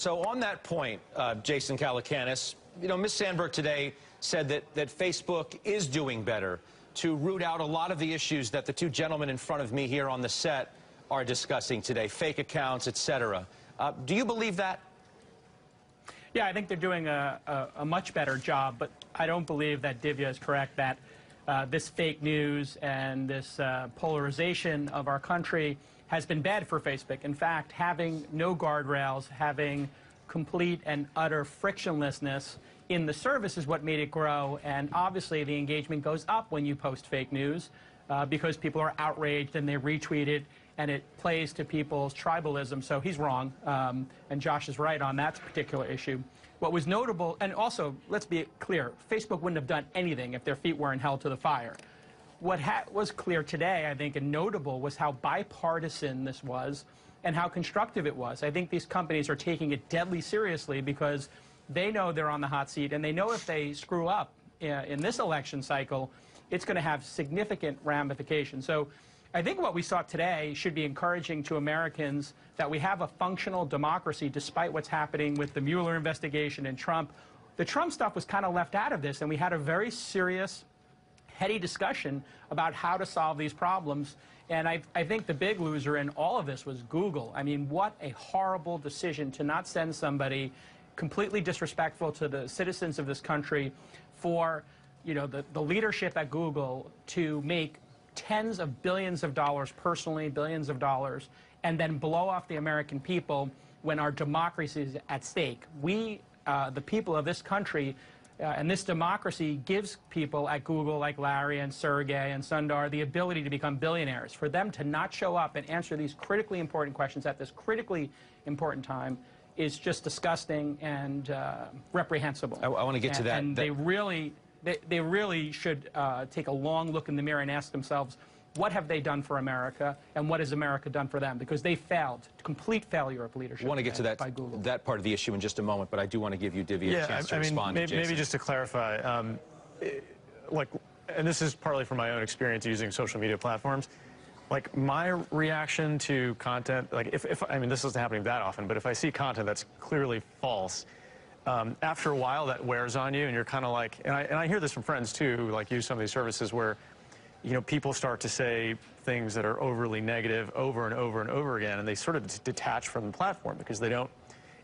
So on that point, Jason Calacanis, you know, Ms. Sandberg today said that Facebook is doing better to root out a lot of the issues that the two gentlemen in front of me here on the set are discussing today, fake accounts, etc. Do you believe that? Yeah, I think they're doing a much better job, but I don't believe that Divya is correct that this fake news and this polarization of our country has been bad for Facebook. In fact, having no guardrails, having complete and utter frictionlessness in the service is what made it grow, and obviously the engagement goes up when you post fake news because people are outraged and they retweet it, and it plays to people's tribalism. So he's wrong, and Josh is right on that particular issue. What was notable, and also, let's be clear, Facebook wouldn't have done anything if their feet weren't held to the fire. What was clear today, I think, and notable was how bipartisan this was and how constructive it was. I think these companies are taking it deadly seriously because they know they're on the hot seat, and they know if they screw up in this election cycle, it's going to have significant ramifications. So I think what we saw today should be encouraging to Americans that we have a functional democracy despite what's happening with the Mueller investigation and Trump. The Trump stuff was kind of left out of this, and we had a very serious, heady discussion about how to solve these problems. And I think the big loser in all of this was Google. I mean, what a horrible decision to not send somebody completely disrespectful to the citizens of this country for, you know, the leadership at Google to make tens of billions of dollars personally, billions of dollars, and then blow off the American people when our democracy is at stake. We, the people of this country, and this democracy gives people at Google like Larry and Sergey and Sundar the ability to become billionaires. For them to not show up and answer these critically important questions at this critically important time is just disgusting and reprehensible. I want to get to that. And they really should take a long look in the mirror and ask themselves, what have they done for America, and what has America done for them? Because they failed, complete failure of leadership. I want to get to that, by Google. that part of the issue in just a moment, but I do want to give you, Divya, a chance to respond. Maybe just to clarify, like, and this is partly from my own experience using social media platforms, like my reaction to content, like I mean, this isn't happening that often, but if I see content that's clearly false, after a while that wears on you, and you're kind of like, and I hear this from friends too, who like use some of these services where, you know, people start to say things that are overly negative over and over and over again, and they sort of detach from the platform because they don't,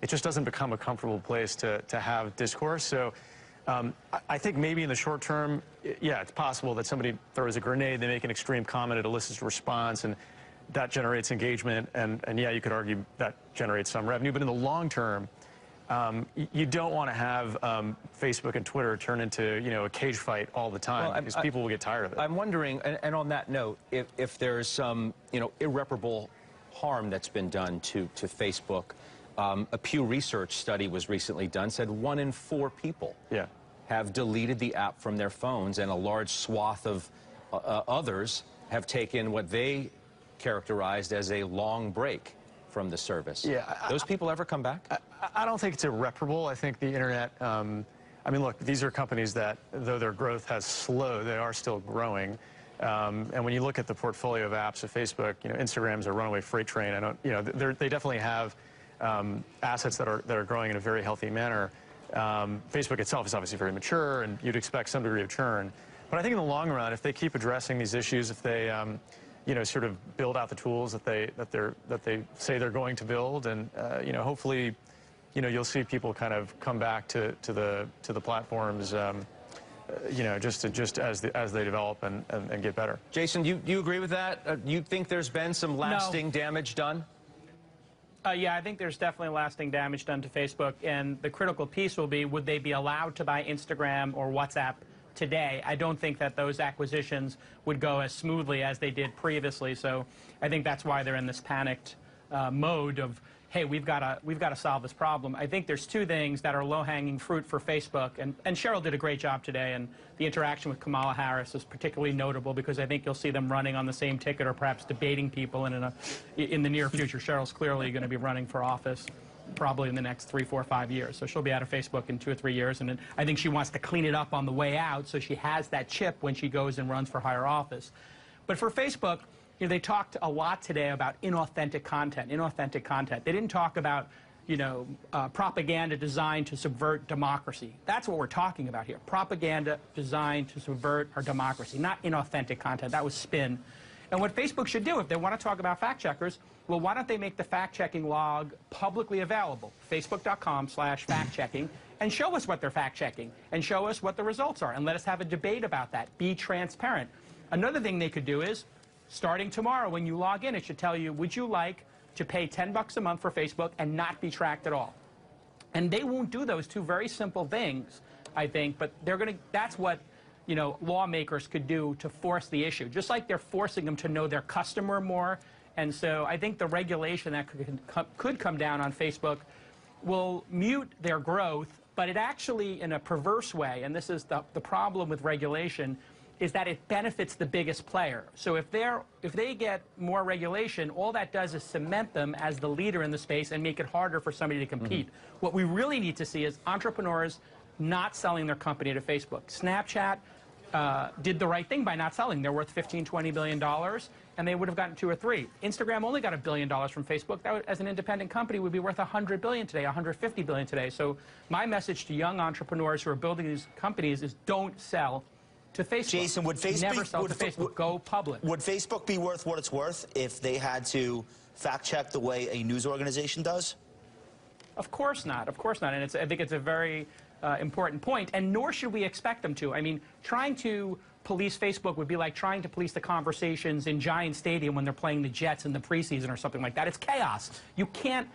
it just doesn't become a comfortable place to have discourse. So I think maybe in the short term, yeah, it's possible that somebody throws a grenade, they make an extreme comment, it elicits a response, and that generates engagement, and yeah, you could argue that generates some revenue, but in the long term, you don't want to have Facebook and Twitter turn into, you know, a cage fight all the time, because people will get tired of it. I'm wondering, and on that note, if there's some, you know, irreparable harm that's been done to Facebook. A Pew Research study was recently done, said 1 in 4 people have deleted the app from their phones, and a large swath of others have taken what they characterized as a long break from the service. Yeah, those people ever come back? I don't think it's irreparable. I think the internet, I mean, look, these are companies that, though their growth has slowed, they are still growing. And when you look at the portfolio of apps of Facebook, you know, Instagram's a runaway freight train. You know, they definitely have assets that are growing in a very healthy manner. Facebook itself is obviously very mature, and you'd expect some degree of churn. But I think in the long run, if they keep addressing these issues, if they you know, sort of build out the tools that they say they're going to build, and you know, hopefully, you know, you'll see people kind of come back to the platforms, you know, just as they develop and get better. Jason, you agree with that? You think there's been some lasting damage done? Yeah, I think there's definitely lasting damage done to Facebook, and the critical piece will be, would they be allowed to buy Instagram or WhatsApp today? I don't think that those acquisitions would go as smoothly as they did previously, so I think that's why they're in this panicked mode of, hey, we've got to solve this problem. I think there's 2 things that are low-hanging fruit for Facebook, and Cheryl did a great job today, and the interaction with Kamala Harris is particularly notable because I think you'll see them running on the same ticket or perhaps debating people, and in the near future, Cheryl's clearly going to be running for office probably in the next 3, 4, 5 years. So she'll be out of Facebook in 2 or 3 years, and I think she wants to clean it up on the way out so she has that chip when she goes and runs for higher office. But for Facebook, you know, they talked a lot today about inauthentic content. They didn't talk about propaganda designed to subvert democracy. That's what we're talking about here. Propaganda designed to subvert our democracy, not inauthentic content. That was spin. And what Facebook should do, if they want to talk about fact checkers, well, why don't they make the fact-checking log publicly available, facebook.com/fact-checking, and show us what they're fact-checking, and show us what the results are, and let us have a debate about that. Be transparent. Another thing they could do is, starting tomorrow, when you log in, it should tell you, would you like to pay $10 a month for Facebook and not be tracked at all? And they won't do those two very simple things, I think, but they're going to, that's what lawmakers could do to force the issue, just like they're forcing them to know their customer more. And so I think the regulation that could come down on Facebook will mute their growth, but it actually, in a perverse way, and this is the problem with regulation, is that it benefits the biggest player. So if they get more regulation, all that does is cement them as the leader in the space and make it harder for somebody to compete. What we really need to see is entrepreneurs not selling their company to Facebook. Snapchat did the right thing by not selling. They're worth $15–20 billion, and they would have gotten 2 or 3. Instagram only got $1 billion from Facebook. That, as an independent company, would be worth $100 billion today, $150 billion today. So my message to young entrepreneurs who are building these companies is don't sell to Facebook. Jason, would Facebook never sell to Facebook? Go public. Would Facebook be worth what it's worth if they had to fact check the way a news organization does? Of course not. Of course not. And I think it's a very important point, and nor should we expect them to. I mean, trying to police Facebook would be like trying to police the conversations in Giant Stadium when they're playing the Jets in the preseason or something like that. It's chaos. You can't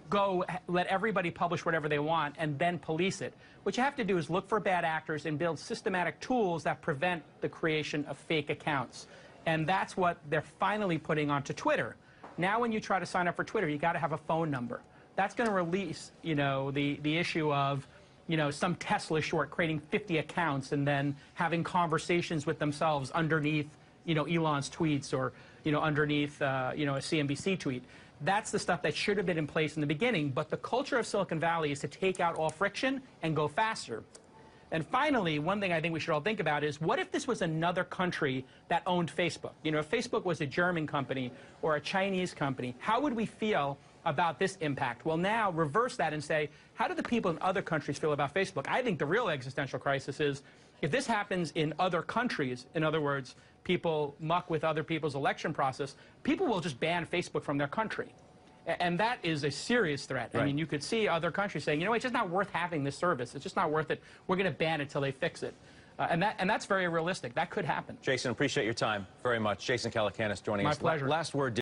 go let everybody publish whatever they want and then police it. What you have to do is look for bad actors and build systematic tools that prevent the creation of fake accounts. And that's what they're finally putting onto Twitter. Now when you try to sign up for Twitter, you got to have a phone number. That's going to release, the issue of some Tesla short creating 50 accounts and then having conversations with themselves underneath, Elon's tweets or, underneath, a CNBC tweet. That's the stuff that should have been in place in the beginning, but the culture of Silicon Valley is to take out all friction and go faster. And finally, one thing I think we should all think about is, what if this was another country that owned Facebook? If Facebook was a German company or a Chinese company, how would we feel about this impact? Well, now reverse that and say, how do the people in other countries feel about Facebook? I think the real existential crisis is, if this happens in other countries, in other words, people muck with other people's election process, people will just ban Facebook from their country. And that is a serious threat. Right. I mean, you could see other countries saying, it's just not worth having this service. It's just not worth it. We're going to ban it till they fix it. And that's very realistic. That could happen. Jason, appreciate your time very much. Jason Calacanis joining us. My pleasure. Last word.